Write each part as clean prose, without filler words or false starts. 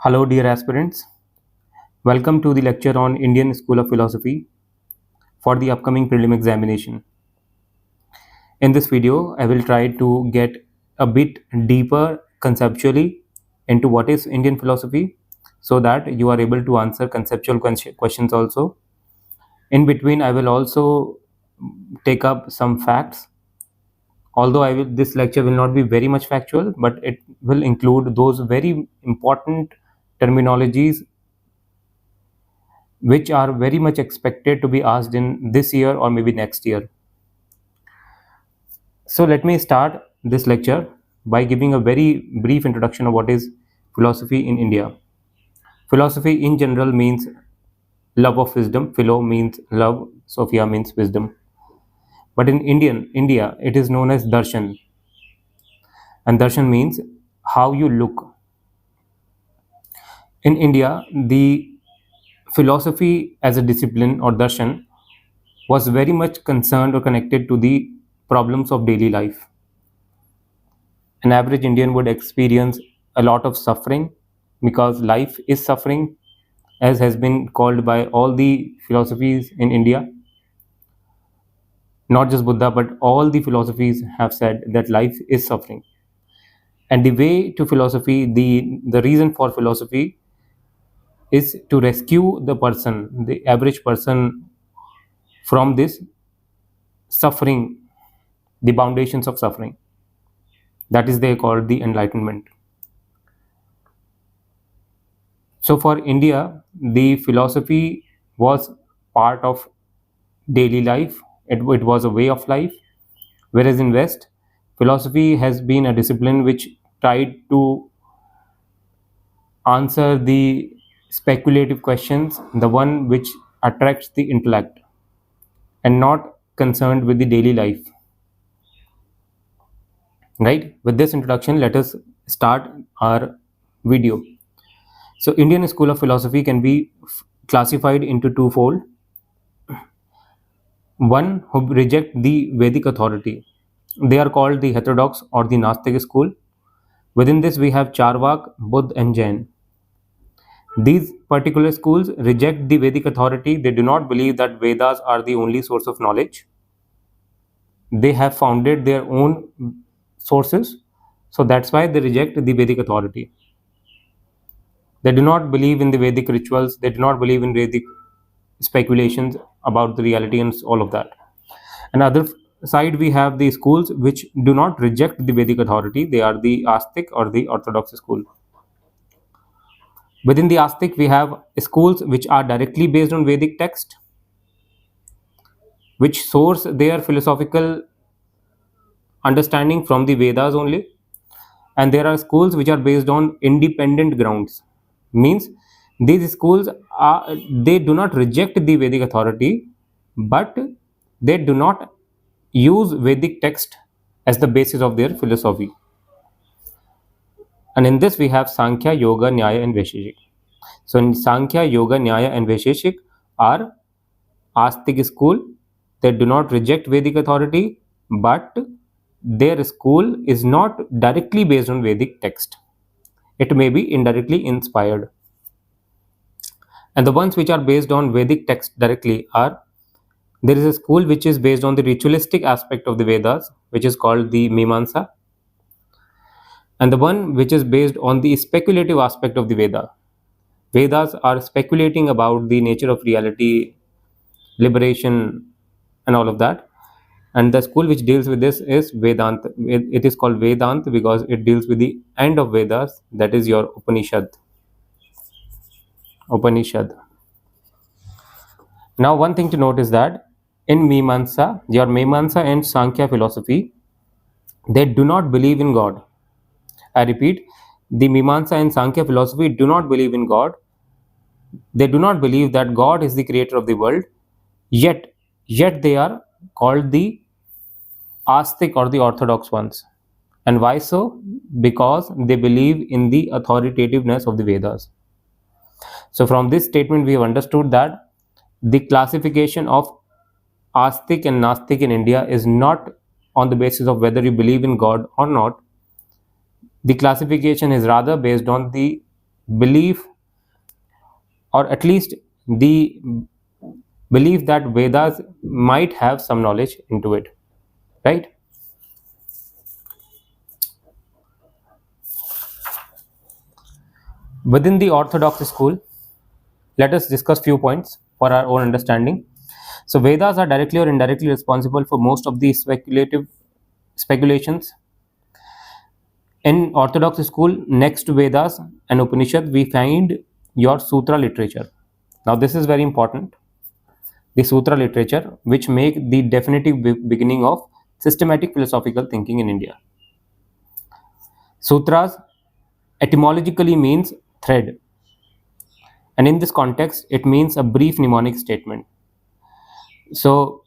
Hello, dear aspirants. Welcome to the lecture on Indian School of Philosophy for the upcoming prelim examination. In this video, I will try to get a bit deeper conceptually into what is Indian philosophy so that you are able to answer conceptual questions also. In between, I will also take up some facts. Although this lecture will not be very much factual, but it will include those very important terminologies which are very much expected to be asked in this year or maybe next year. So let me start this lecture by giving a very brief introduction of what is philosophy in India. Philosophy in general means love of wisdom. Philo means love, Sophia means wisdom. But in India, it is known as darshan. And darshan means how you look. In India, the philosophy as a discipline or darshan was very much concerned or connected to the problems of daily life. An average Indian would experience a lot of suffering because life is suffering, as has been called by all the philosophies in India. Not just Buddha, but all the philosophies have said that life is suffering. And the way to philosophy, the reason for philosophy is to rescue the person, the average person, from this suffering, the foundations of suffering. That is they called the enlightenment. So for India, the philosophy was part of daily life. It was a way of life. Whereas in West, philosophy has been a discipline which tried to answer the speculative questions, the one which attracts the intellect and not concerned with the daily life. Right? With this introduction, let us start our video. So Indian School of Philosophy can be classified into twofold. One who reject the Vedic authority. They are called the heterodox or the Nastic school. Within this, we have Charvak, Buddha, and Jain. These particular schools reject the Vedic authority. They do not believe that Vedas are the only source of knowledge. They have founded their own sources. So that's why they reject the Vedic authority. They do not believe in the Vedic rituals. They do not believe in Vedic speculations about the reality and all of that. Another side, we have the schools which do not reject the Vedic authority. They are the Astic or the Orthodox school. Within the Astic, we have schools which are directly based on Vedic text, which source their philosophical understanding from the Vedas only. And there are schools which are based on independent grounds. Means these schools they do not reject the Vedic authority, but they do not use Vedic text as the basis of their philosophy. And in this we have Sankhya, Yoga, Nyaya and Vaisheshik. So in Sankhya, Yoga, Nyaya and Vaisheshik are Astic school. They do not reject Vedic authority, but their school is not directly based on Vedic text. It may be indirectly inspired. And the ones which are based on Vedic text directly are, there is a school which is based on the ritualistic aspect of the Vedas, which is called the Mimamsa, and the one which is based on the speculative aspect of the Veda. Vedas are speculating about the nature of reality, liberation, and all of that. And the school which deals with this is Vedanta. It is called Vedanta because it deals with the end of Vedas, that is your Upanishad. Now, one thing to note is that in Mimamsa, your Mimamsa and Sankhya philosophy, they do not believe in God. I repeat, the Mimamsa and Sankhya philosophy do not believe in God. They do not believe that God is the creator of the world. Yet they are called the Astic or the Orthodox ones. And why so? Because they believe in the authoritativeness of the Vedas. So from this statement, we have understood that the classification of Astic and Nastic in India is not on the basis of whether you believe in God or not. The classification is rather based on the belief, or at least the belief that Vedas might have some knowledge into it, right? Within the orthodox school, let us discuss few points for our own understanding. So Vedas are directly or indirectly responsible for most of the speculations. In orthodox school, next to Vedas and Upanishad, we find your sutra literature. Now this is very important. The sutra literature, which make the definitive beginning of systematic philosophical thinking in India. Sutras etymologically means thread, and in this context, it means a brief mnemonic statement. So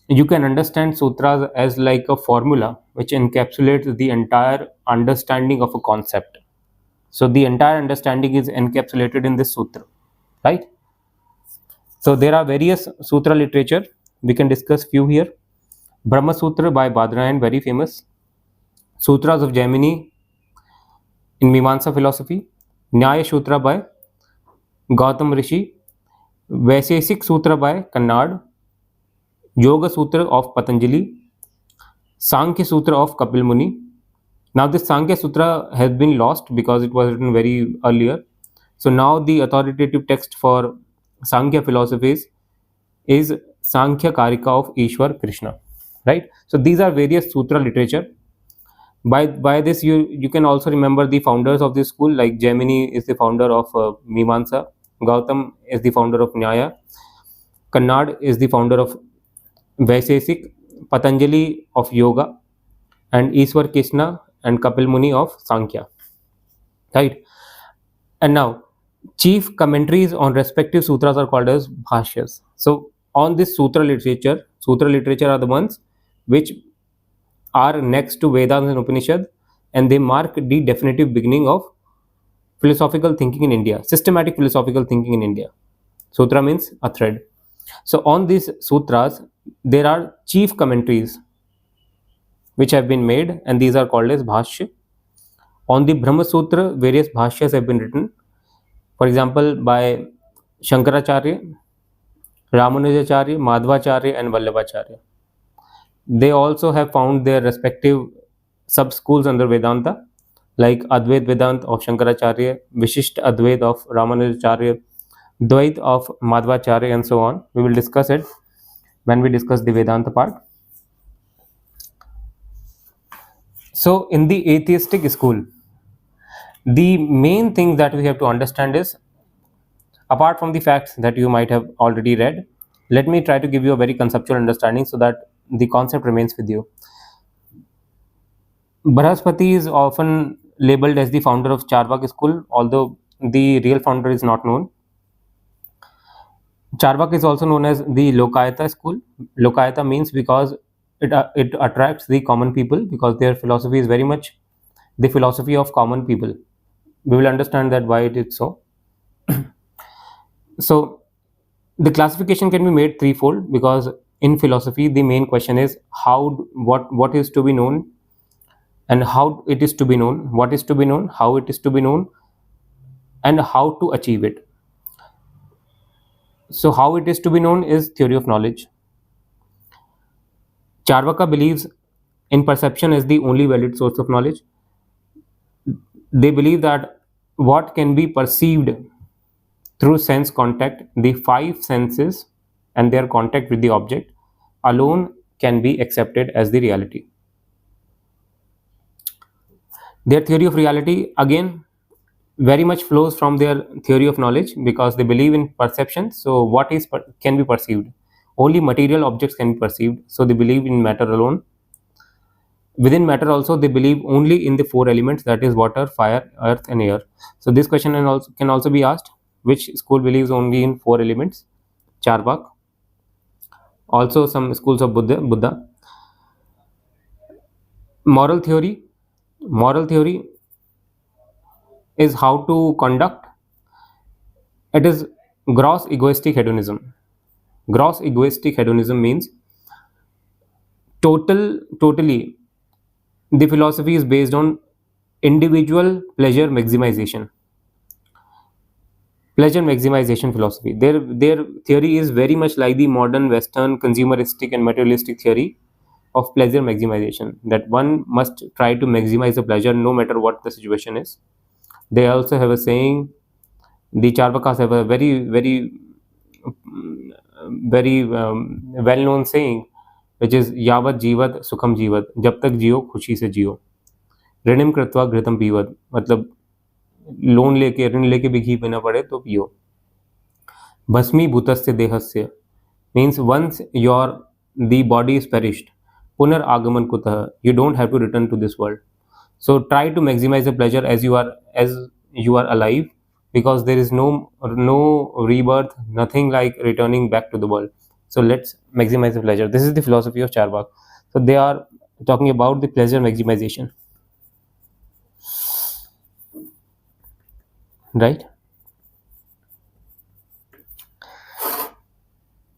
you can understand sutras as like a formula which encapsulates the entire understanding of a concept. So the entire understanding is encapsulated in this sutra, right? So there are various sutra literature. We can discuss few here. Brahma Sutra by Badrayan, very famous. Sutras of Jaimini in Mimamsa philosophy. Nyaya Sutra by Gautam Rishi. Vaisesik Sutra by Kannad. Yoga Sutra of Patanjali. Sankhya Sutra of Kapil Muni. Now this Sankhya Sutra has been lost because it was written very earlier. So now the authoritative text for Sankhya philosophies is Sankhya Karika of Ishwar Krishna, right? So these are various sutra literature. By this you can also remember the founders of this school, like Jaimini is the founder of Mimamsa, Gautam is the founder of Nyaya, Kannad is the founder of Vaisesik, Patanjali of Yoga, and Ishwar Krishna and Kapil Muni of Sankhya, right? And now, chief commentaries on respective sutras are called as bhashyas. So, on this sutra literature are the ones which are next to Vedas and Upanishad, and they mark the definitive beginning of philosophical thinking in India, systematic philosophical thinking in India. Sutra means a thread. So, on these sutras, there are chief commentaries which have been made, and these are called as bhashya. On the Brahma Sutra, various bhashyas have been written. For example, by Shankaracharya, Ramanujacharya, Madhvacharya, and Vallabhacharya. They also have found their respective sub schools under Vedanta, like Advait Vedant of Shankaracharya, Vishisht Advait of Ramanujacharya, Dvait of Madhvacharya, and so on. We will discuss it when we discuss the Vedanta part. So, in the atheistic school, the main thing that we have to understand is, apart from the facts that you might have already read, let me try to give you a very conceptual understanding so that the concept remains with you. Brahaspati is often labeled as the founder of Charvak school, although the real founder is not known. Charvak is also known as the Lokayata school. Lokayata means because it attracts the common people, because their philosophy is very much the philosophy of common people. We will understand that why it is so. So the classification can be made threefold, because in philosophy the main question is what is to be known, and how it is to be known, what is to be known, how it is to be known, and how to achieve it. So how it is to be known is theory of knowledge. Charvaka believes in perception as the only valid source of knowledge. They believe that what can be perceived through sense contact, the five senses and their contact with the object alone, can be accepted as the reality. Their theory of reality again very much flows from their theory of knowledge, because they believe in perception. So what is can be perceived? Only material objects can be perceived. So they believe in matter alone. Within matter also, they believe only in the four elements, that is water, fire, earth, and air. So this question can also be asked: which school believes only in four elements? Charvak. Also some schools of Buddha. Moral theory. Moral theory is how to conduct. It is gross egoistic hedonism. Gross egoistic hedonism means totally the philosophy is based on individual pleasure maximization. Pleasure maximization philosophy. Their theory is very much like the modern Western consumeristic and materialistic theory of pleasure maximization. That one must try to maximize the pleasure no matter what the situation is. They also have a saying. The Charvakas have a well known saying, which is यावत् जीवत सुखम जीवत, जब तक जियो खुशी से जियो, ऋणम कृत्वा घृतम पीवत, मतलब लोन लेके ऋण लेके भी घी पीना पड़े तो पियो. भस्मी भूतस्य देहस्य means once your the body is perished, punar agaman kutah, you don't have to return to this world. So try to maximize the pleasure as you are alive, because there is no rebirth, nothing like returning back to the world. So let's maximize the pleasure. This is the philosophy of Charvak. So they are talking about the pleasure maximization, right?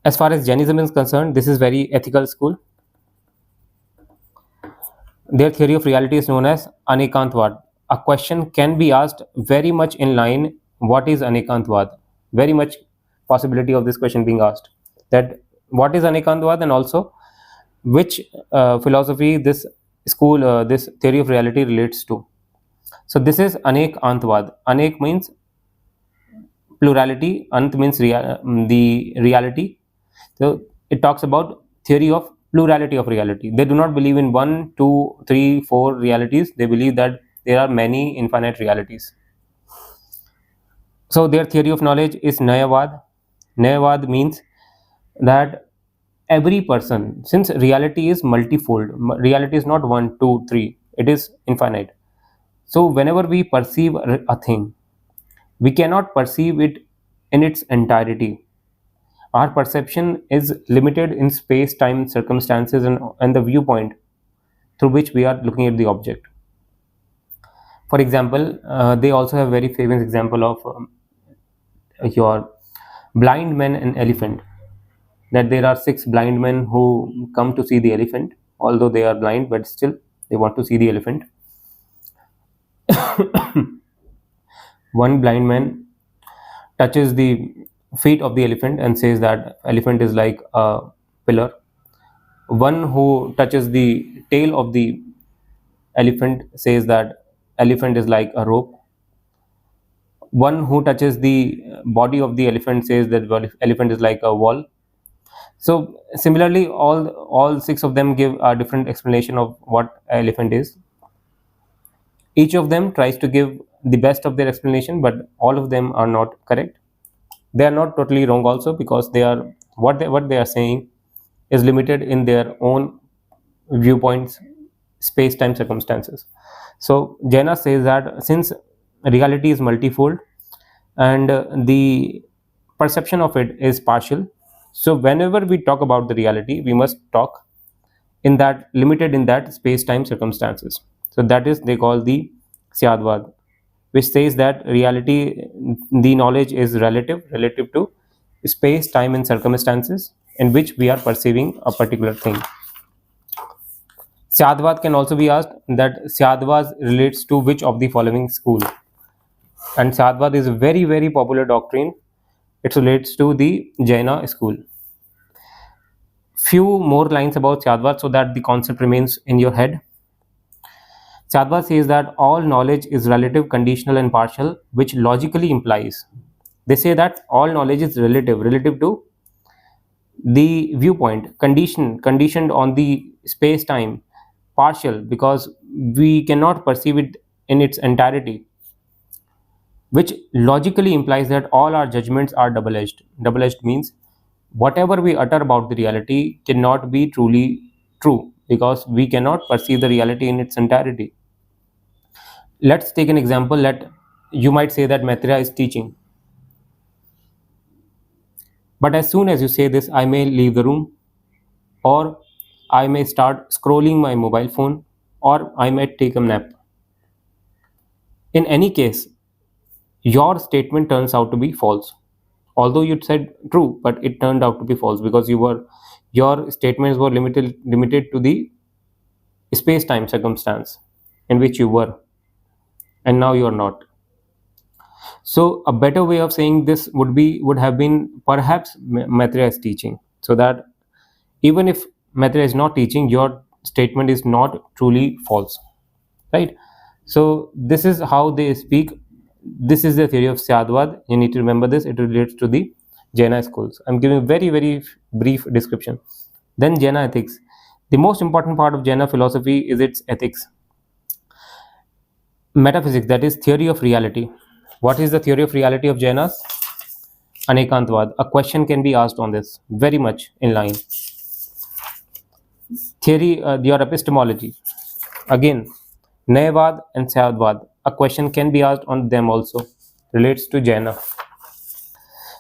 As far as Jainism is concerned, this is very ethical school. Their theory of reality is known as Anekantvad. A question can be asked very much in line, what is Anekantvad? Very much possibility of this question being asked. That what is Anekantvad, and also which philosophy this school, this theory of reality relates to. So this is Anekantvad. Anek means plurality, Ant means the reality. So it talks about theory of plurality of reality. They do not believe in one, two, three, four realities. They believe that there are many infinite realities. So their theory of knowledge is Nayavad. Nayavad means that every person, since reality is multifold, reality is not one, two, three, it is infinite. So whenever we perceive a thing, we cannot perceive it in its entirety. Our perception is limited in space, time, circumstances, and the viewpoint through which we are looking at the object. For example, they also have very famous example of your blind men and elephant. That there are six blind men who come to see the elephant, although they are blind, but still they want to see the elephant. One blind man touches the feet of the elephant and says that elephant is like a pillar. One who touches the tail of the elephant says that elephant is like a rope. One who touches the body of the elephant says that elephant is like a wall. So similarly, all six of them give a different explanation of what elephant is. Each of them tries to give the best of their explanation, but all of them are not correct. They are not totally wrong also, because they are what they are saying is limited in their own viewpoints, space time circumstances. So Jaina says that since reality is multifold and the perception of it is partial, so whenever we talk about the reality, we must talk in that limited in that space time circumstances. So that is they call the Syadvad, which says that reality, the knowledge is relative to space, time, and circumstances in which we are perceiving a particular thing. Syadvad can also be asked that Syadvad relates to which of the following school. And Syadvad is a very popular doctrine. It relates to the Jaina school. Few more lines about Syadvad so that the concept remains in your head. Syadvad says that all knowledge is relative, conditional, and partial, which logically implies. They say that all knowledge is relative to the viewpoint, conditioned on the space time, partial because we cannot perceive it in its entirety, which logically implies that all our judgments are double edged. Double edged means whatever we utter about the reality cannot be truly true, because we cannot perceive the reality in its entirety. Let's take an example. That you might say that Maitreya is teaching, but as soon as you say this, I may leave the room, or I may start scrolling my mobile phone, or I might take a nap. In any case, your statement turns out to be false. Although you said true, but it turned out to be false because your statements were limited to the space time circumstance in which you were, and now you are not. So a better way of saying this would have been perhaps Maitreya is teaching, so that even if Maitreya is not teaching, your statement is not truly false, right? So this is how they speak. This is the theory of Syadwad. You need to remember this. It relates to the Jaina schools. I'm giving very brief description. Then Jaina ethics. The most important part of Jaina philosophy is its ethics. Metaphysics, that is theory of reality. What is the theory of reality of Jainas? Anekantvad. A question can be asked on this, very much in line. Theory, your epistemology. Again, Nayavad and Syadvad. A question can be asked on them also. Relates to Jaina.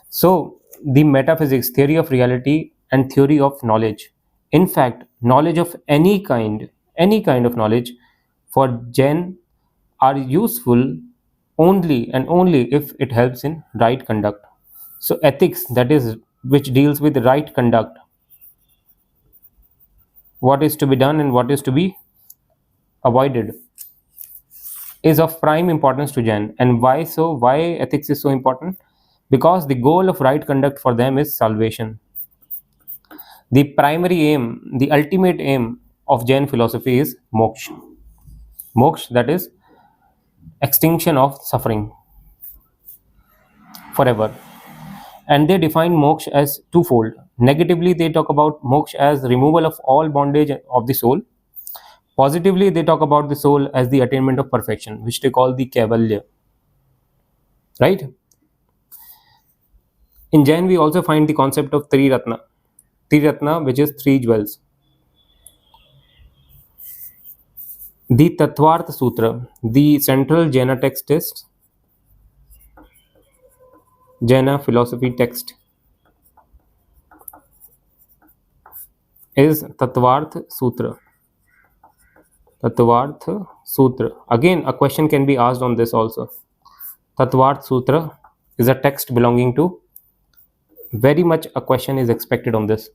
So, the metaphysics, theory of reality, and theory of knowledge. In fact, knowledge of any kind of knowledge for Jain are useful only and only if it helps in right conduct. So, ethics, that is, which deals with right conduct, what is to be done and what is to be avoided, is of prime importance to Jain. And why so? Why ethics is so important? Because the goal of right conduct for them is salvation. The primary aim, the ultimate aim of Jain philosophy is moksha. Moksha, that is extinction of suffering forever. And they define moksha as twofold. Negatively, they talk about moksha as removal of all bondage of the soul. Positively, they talk about the soul as the attainment of perfection, which they call the kaivalya. Right? In Jain, we also find the concept of Triratna. Triratna, which is three jewels. The Tattvartha Sutra, the central Jaina text is Jaina philosophy text is Tattvartha Sutra. Tattvartha Sutra. Again, a question can be asked on this also. Tattvartha Sutra is a text belonging to, very much a question is expected on this.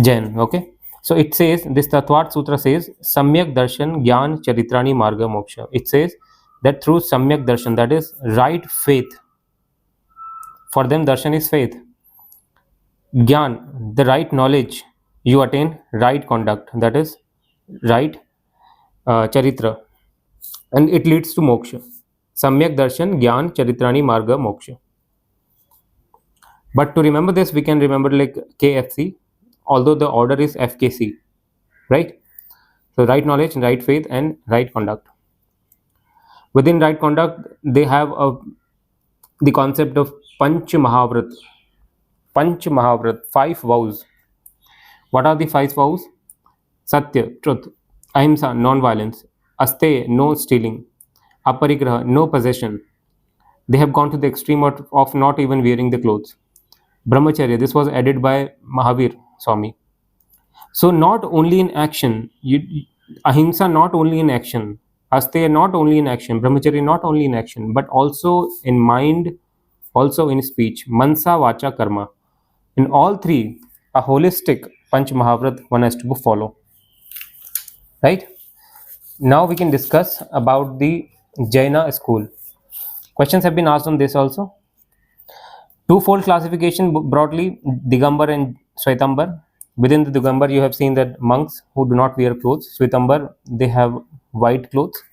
Jain, okay? So it says, this Tattvartha Sutra says, Samyak Darshan Gyan Charitrani Marga Moksha. It says that through Samyak Darshan, that is right faith, for them darshan is faith. Gyan, the right knowledge, you attain right conduct, that is right charitra, and it leads to moksha. Samyak darshan, gyan, charitrani, marga, moksha. But to remember this, we can remember like KFC, although the order is FKC, right? So right knowledge, right faith, and right conduct. Within right conduct, they have the concept of Panch Mahavrat. Panch Mahavrat, 5 vows. What are the 5 vows? Satya, truth. Ahimsa, non-violence. Asteya, no stealing. Aparigraha, no possession. They have gone to the extreme of not even wearing the clothes. Brahmacharya, this was added by Mahavir Swami. So not only in action, ahimsa not only in action, asteya not only in action, brahmacharya not only in action, but also in mind, also in speech, mansa, vacha, karma. In all three, a holistic Panch Mahavrat one has to follow. Right? Now we can discuss about the Jaina school. Questions have been asked on this also. Twofold classification broadly, Digambar and Swaitambar. Within the Digambar, you have seen that monks who do not wear clothes. Swaitambar, they have white clothes.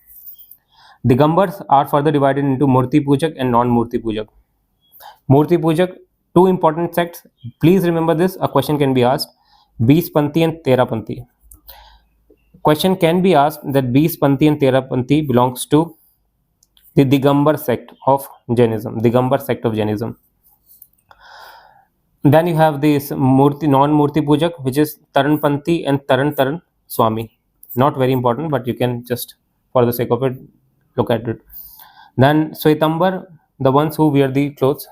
Digambars are further divided into Murti Pujak and non-Murti Pujak. Murti Pujak, two important sects. Please remember this. A question can be asked. Beespanti and Terapanti. Question can be asked that Beespanti and Terapanti belongs to the Digambar sect of Jainism. Digambar sect of Jainism. Then you have this Murti, non-Murti Pujak, which is Taranpanti and Taran Swami. Not very important, but you can just, for the sake of it, look at it. Then Swaitambar, the ones who wear the clothes.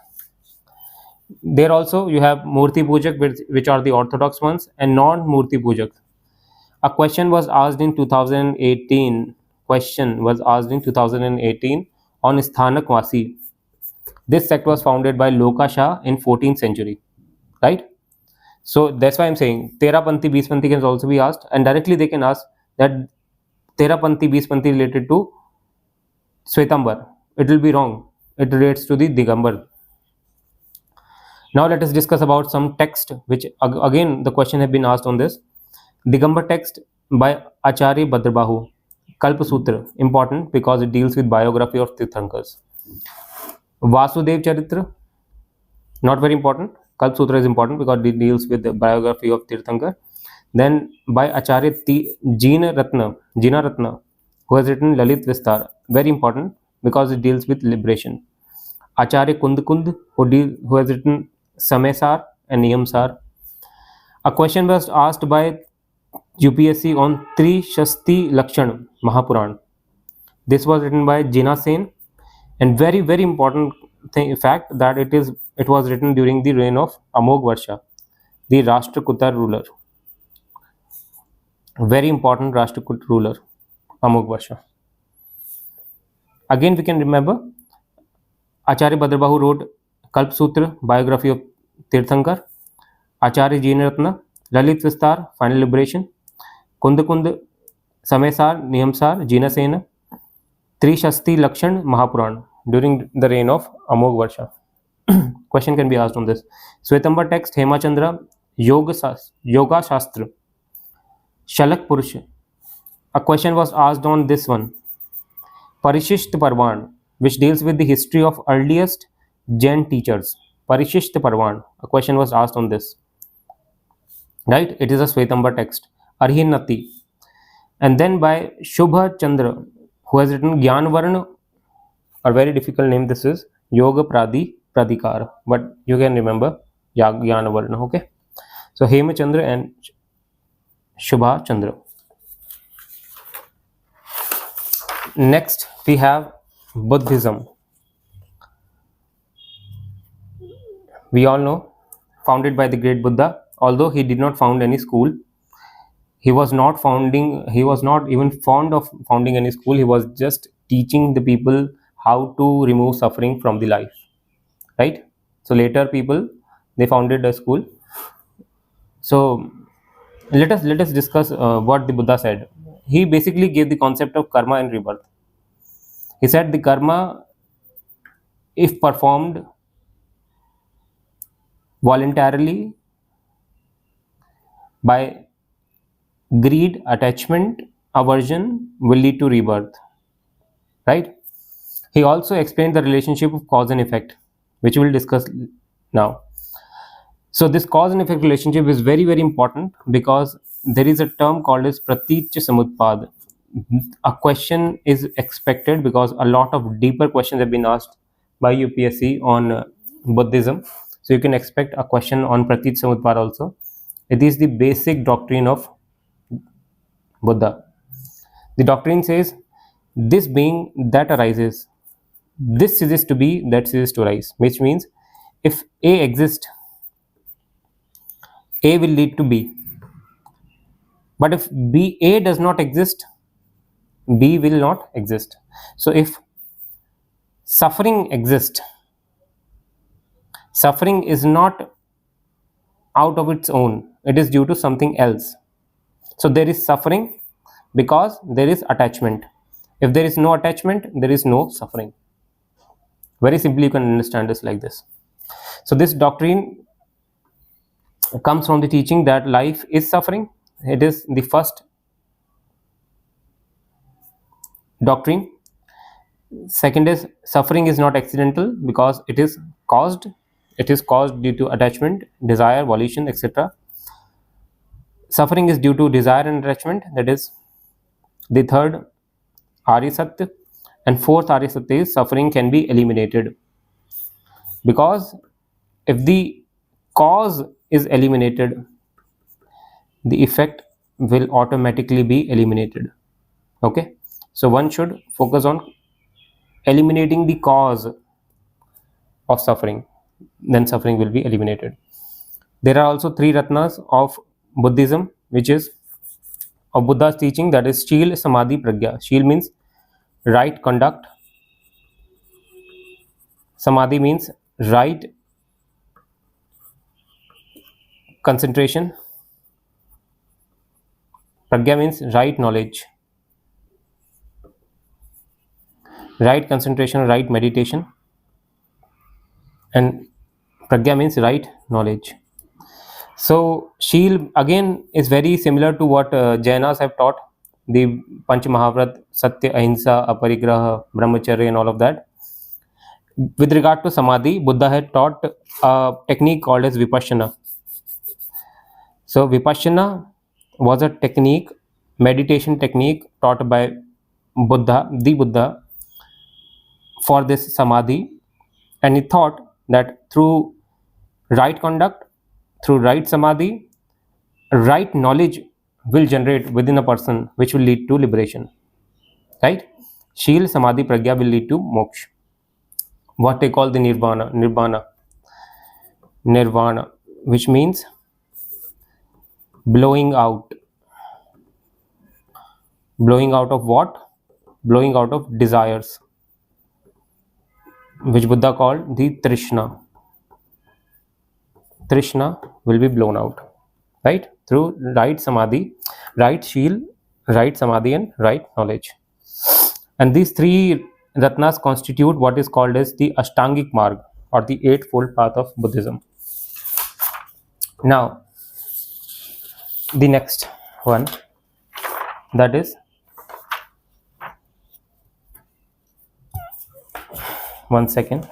There also you have Murti Pujak, which are the orthodox ones, and non-Murti Pujak. A question was asked in 2018. Question was asked in 2018 on Sthanak Vasi. This sect was founded by Loka Shah in 14th century. Right? So that's why I'm saying Terapanti, Beespanti can also be asked, and directly they can ask that Terapanti, Beespanti related to Swaitambar. It will be wrong. it relates to the Digambar. Now let us discuss about some text which again the question have been asked on this. Digambar text by Acharya Bhadrabahu. Kalpa Sutra, important because it deals with biography of Tirthankars. Vasudev Charitra, not very important. Kalpa Sutra is important because it deals with the biography of Tirthankar. Then by Acharya Jina Ratna, who has written Lalit Vistar, very important because it deals with liberation. Acharya Kund, who has written Samesar and Niyamsar. A question was asked by UPSC on Trishasti Lakshan Mahapuran. This was written by Jina Sen, and very important fact that it was written during the reign of Amog Varsha, the Rashtrakuta ruler. Very important Rashtrakuta ruler, Amog Varsha. Again, we can remember Acharya Bhadrabahu wrote Kalp Sutra, biography of Tirthankar. Acharya Jinaratna, Lalit Vistar, final liberation. Kund Samesar, Niyamsar, Jina Sena. Trishasti Lakshan Mahapuran during the reign of Amog Varsha. Question can be asked on this. Swetambar text Hemachandra Yoga Shastra Shalak Purush. A question was asked on this one. Parishisht Parvan, which deals with the history of earliest Jain teachers. Parishisht Parvan. A question was asked on this. Right? It is a Swetambar text. Arhinati. And then by Shubha Chandra, who has written Gyanvarna, a very difficult name this is, Yoga Pradikar, but you can remember Gyanvarna, okay? So Hemachandra and Shubha Chandra. Next we have Buddhism. We all know, founded by the great Buddha, although he did not found any school. He was not even fond of founding any school. He was just teaching the people how to remove suffering from the life, right? So later people, they founded a school. So let us discuss what the Buddha said. He basically gave the concept of karma and rebirth. He said the karma, if performed voluntarily by greed, attachment, aversion, will lead to rebirth, right? He also explained the relationship of cause and effect, which we'll discuss now. So this cause and effect relationship is very important because there is a term called as Pratitya Samutpad. A question is expected because a lot of deeper questions have been asked by UPSC on Buddhism. So you can expect a question on Pratitya Samutpad also. It is the basic doctrine of Buddha. The doctrine says, this being that arises, this ceases to be, that ceases to arise, which means if A exists, A will lead to B. But if A does not exist, B will not exist. So if suffering exists, suffering is not out of its own, it is due to something else. So there is suffering because there is attachment. If there is no attachment, there is no suffering. Very simply you can understand this like this. So this doctrine comes from the teaching that life is suffering. It is the first doctrine. Second is suffering is not accidental because it is caused due to attachment, desire, volition, etc. Suffering is due to desire and attachment, that is the third Arya Satya. And fourth Arya Satya is suffering can be eliminated, because if the cause is eliminated, the effect will automatically be eliminated. Okay, so one should focus on eliminating the cause of suffering, then suffering will be eliminated. There are also three ratnas of Buddhism, which is of Buddha's teaching, that is Shil, Samadhi, Pragya. Shil means right conduct, Samadhi means right concentration, Pragya means right knowledge, right concentration, right meditation, and pragya means right knowledge. So Sheel again is very similar to what Jainas have taught, the Panch Mahavrat, Satya, Ahimsa, Aparigraha, Brahmacharya, and all of that. With regard to Samadhi, Buddha had taught a technique called as Vipassana. So Vipassana was a technique, meditation technique taught by Buddha, the Buddha, for this Samadhi, and he thought that through right conduct, through right Samadhi, right knowledge will generate within a person which will lead to liberation, right? Shil, Samadhi, Pragya will lead to moksha, what they call the nirvana, which means blowing out. Blowing out of what? Blowing out of desires, which Buddha called the Trishna. Trishna will be blown out, right? Through right Samadhi, right Shil, right Samadhi, and right knowledge. And these three ratnas constitute what is called as the Ashtangic Marg, or the Eightfold Path of Buddhism. Now, the next one, that is, one second.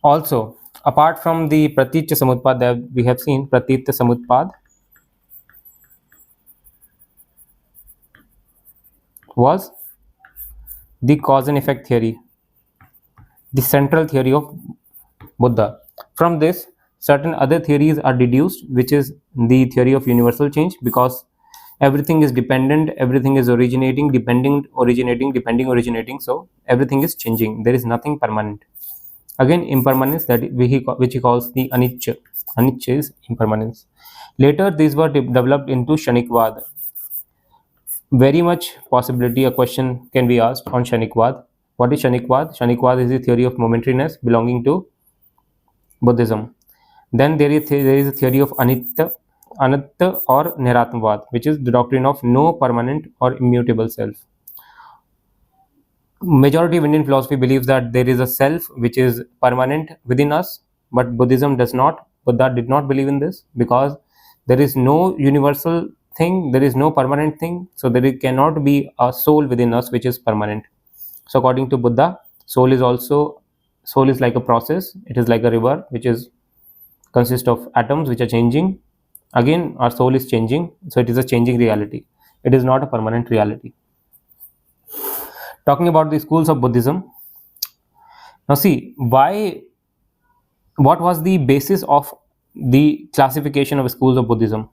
Also, apart from the Pratitya Samutpad that we have seen, Pratitya Samutpad was the cause and effect theory, the central theory of Buddha. From this, certain other theories are deduced, which is the theory of universal change, because everything is dependent, everything is originating, originating, so everything is changing. There is nothing permanent. Again, impermanence, that which he calls the anicca. Anicca is impermanence. Later, these were developed into Shanikvad. Very much possibility a question can be asked on Shanikvad. What is Shanikvad? Shanikvad is the theory of momentariness belonging to Buddhism. Then there is a theory of Anitta or Niratmavad, which is the doctrine of no permanent or immutable self. Majority of Indian philosophy believes that there is a self which is permanent within us, but Buddhism does not. Buddha did not believe in this, because there is no universal thing, there is no permanent thing, so there cannot be a soul within us which is permanent. So according to Buddha, soul is like a process. It is like a river which is consist of atoms which are changing. Again, our soul is changing, so it is a changing reality. It is not a permanent reality. Talking about the schools of Buddhism, now see, what was the basis of the classification of schools of Buddhism?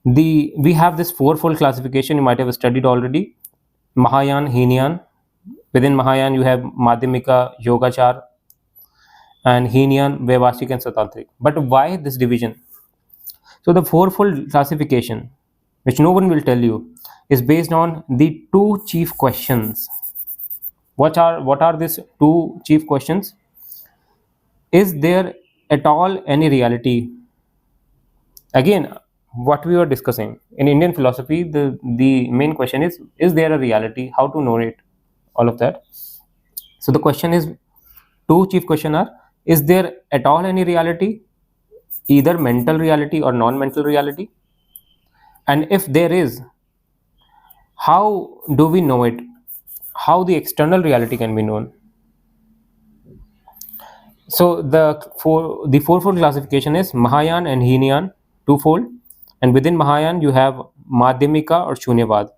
We have this fourfold classification, you might have studied already: Mahayana, Hinayan. Within Mahayana you have Madhyamika, Yogachar, and Hinayan, Vaibhashik, and Satantric. But why this division? So the fourfold classification, which no one will tell you, is based on the two chief questions. What are these two chief questions? Is there at all any reality? Again, what we were discussing in Indian philosophy, the main question is there a reality? How to know it? All of that. So the question is, two chief question are: is there at all any reality, either mental reality or non-mental reality? And if there is, how do we know it? How the external reality can be known? So the fourfold classification is Mahayana and Hinayan, twofold, and within Mahayana you have Madhyamika or Shunyavad.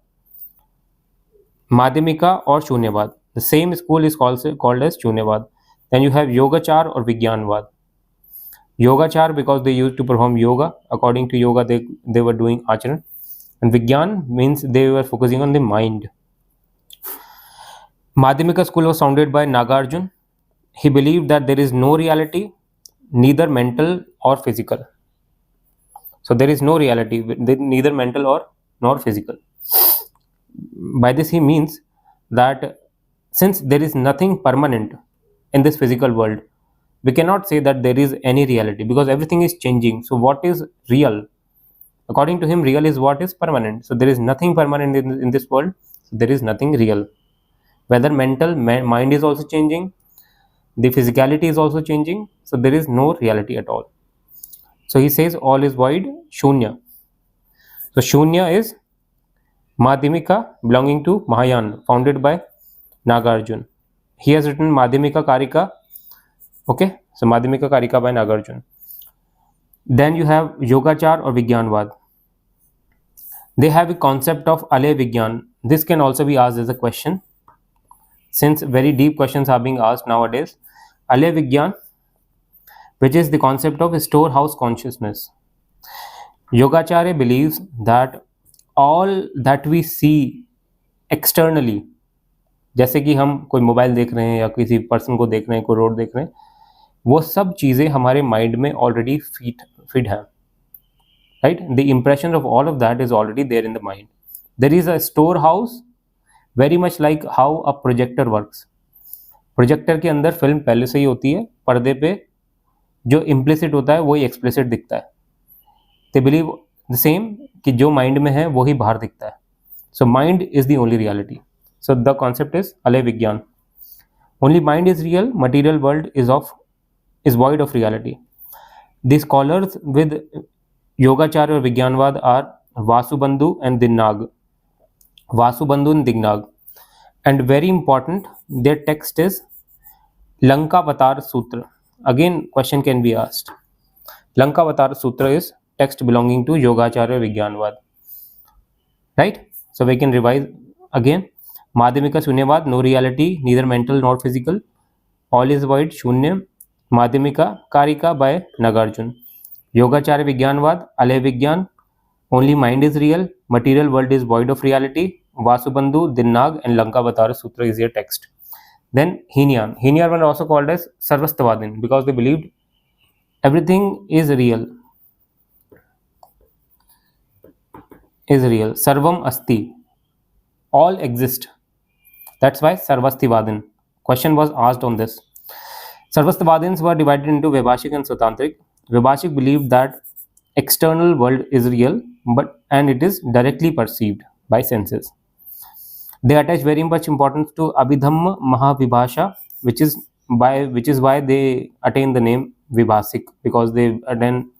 Madhyamika or Shunyavad. The same school is called as Shunyavad. Then you have Yogachar or Vigyanvad. Yogachar because they used to perform yoga. According to yoga, they were doing acharan. And Vigyan means they were focusing on the mind. Madhyamika school was founded by Nagarjuna. He believed that there is no reality, neither mental or physical. So there is no reality, neither mental or nor physical. By this he means that since there is nothing permanent in this physical world, we cannot say that there is any reality because everything is changing. So what is real? According to him, real is what is permanent. So there is nothing permanent in this world. So there is nothing real. Whether mind is also changing, the physicality is also changing. So there is no reality at all. So he says all is void, shunya. So shunya is Madhyamika belonging to Mahayana, founded by Nagarjuna. He has written Madhyamika Karika. Okay, so Madhyamika Karika by Nagarjuna. Then you have Yogachar or Vigyanvad. They have a concept of Alay Vigyan. This can also be asked as a question, since very deep questions are being asked nowadays. Alay Vigyan, which is the concept of storehouse consciousness. Yogacharya believes that all that we see externally, जैसे कि हम कोई mobile देख रहे हैं या किसी person को देख रहे हैं, कोई रोड देख रहे हैं, वो सब चीज़ें हमारे माइंड में ऑलरेडी फिट हैं, right. The impression of all of that is already there in the mind. There is a store house, very much like how a projector works. Projector के अंदर फिल्म पहले से ही होती है, पर्दे पे जो इम्प्लिसिट होता है वही एक्सप्लिसिट दिखता है. दे बिलीव द सेम कि जो माइंड में है वही बाहर दिखता है. So mind is the only reality. So the concept is Alay Vigyan. Only mind is real, material world is void of reality. The scholars with Yogacharya or Vigyanvad are Vasubandhu and Dinnag. Vasubandhu and Dinnag. And very important, their text is Lankavatara Sutra. Again, question can be asked. Lankavatara Sutra is text belonging to Yogacharya Vigyanvad. Right? So we can revise again. Madhyamika Shunyavad, no reality, neither mental nor physical. All is void, Shunya. Madhyamika Karika by Nagarjuna. Yogacharya Vigyanvad, Alay Vigyan, only mind is real, material world is void of reality. Vasubandhu, Dinnag and Lankavatara Sutra is your text. Then Heenyan. Heenyan were also called as Sarvastvadin because they believed everything is real. Sarvam Asti. All exist. That's why Sarvastivadin. Question was asked on this. Sarvastivadins were divided into Vaibhashik and Swatantric. Vaibhashik believed that external world is real, and it is directly perceived by senses. They attach very much importance to Abhidhamma Mahavibhasha, which is why they attain the name Vibhasik, because they then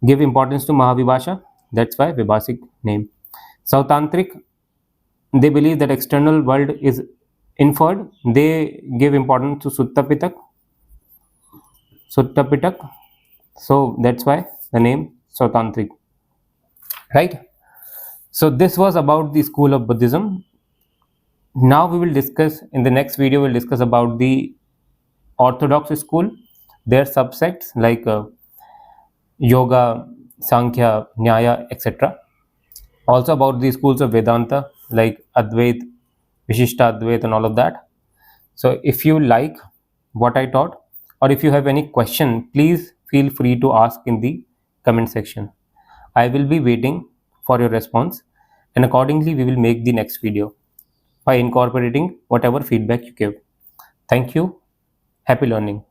give importance to Mahavibhasha. That's why Vibhasik name. Sautantric, they believe that external world is inferred. They give importance to Sutta Pitak. So that's why the name Sautantric. Right? So this was about the school of Buddhism. Now we will discuss, in the next video, we'll discuss about the Orthodox school, their subsects like Yoga, Sankhya, Nyaya, etc. Also about the schools of Vedanta like Advait, Vishishta Advait and all of that. So if you like what I taught, or if you have any question, please feel free to ask in the comment section. I will be waiting for your response, and accordingly we will make the next video by incorporating whatever feedback you give. Thank you. Happy learning.